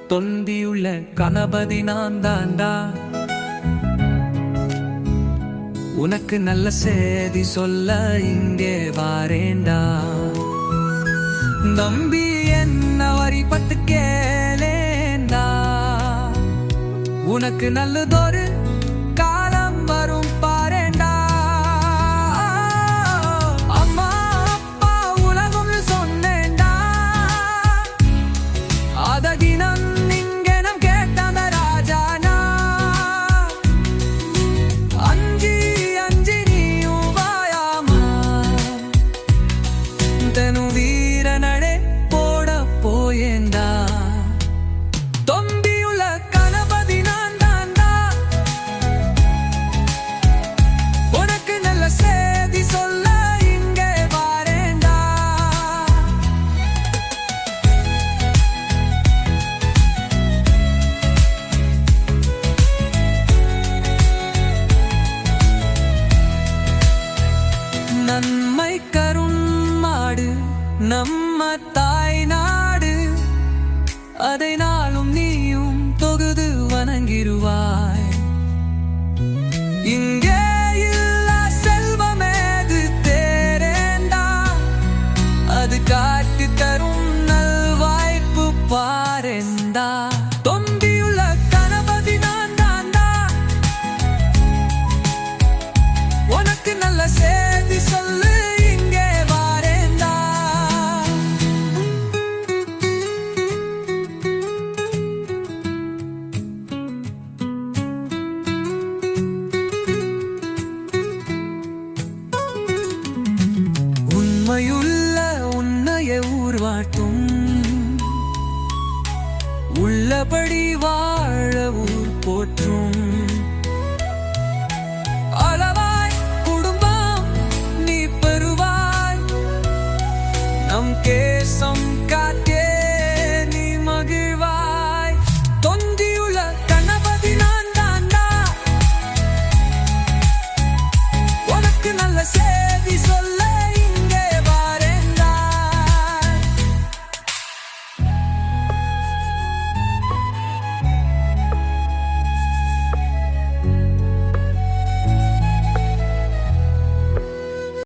தொந்தியுள்ள கணபதி நான் தாண்டா, உனக்கு நல்ல செய்தி சொல்ல இங்கே வாரேண்டா. நம்பி என்ன வரி பத்து கேளேண்டா, உனக்கு நல்லதொரு காலம் வரும் பாரேண்டா. அம்மா அப்பா உலகம் சொன்னேண்டா, அத தினம் இங்கனம் கேட்டாந்த ராஜானா. அஞ்சி அஞ்சி நீயும் வாயாமா, தெனு வீர நடை போட போயேண்டா. தொம்பியுள்ள கணபதி நான் தாண்டா, உனக்கு நல்ல செய்தி சொல்ல இங்கே வாரேண்டா. நன்மை கரும் மாடு நம்ம தாய் நாடு, அதை நாளும் நீயும் தொகுது வணங்கிடுவாய். இங்கே இல்ல செல்வமேது தேரேண்டா, அது காட்டி தரும் நல்வாய்ப்பு பாரேண்டா. தொம்பியுள்ள கணபதி நான் தாண்டா, உனக்கு நல்ல செய்தி சொல்லு இங்கே வாரேண்டா. உண்மையுள்ள உன்னைய ஊர்வாட்டும், உள்ளபடி வாழ ஊர் போற்றும்.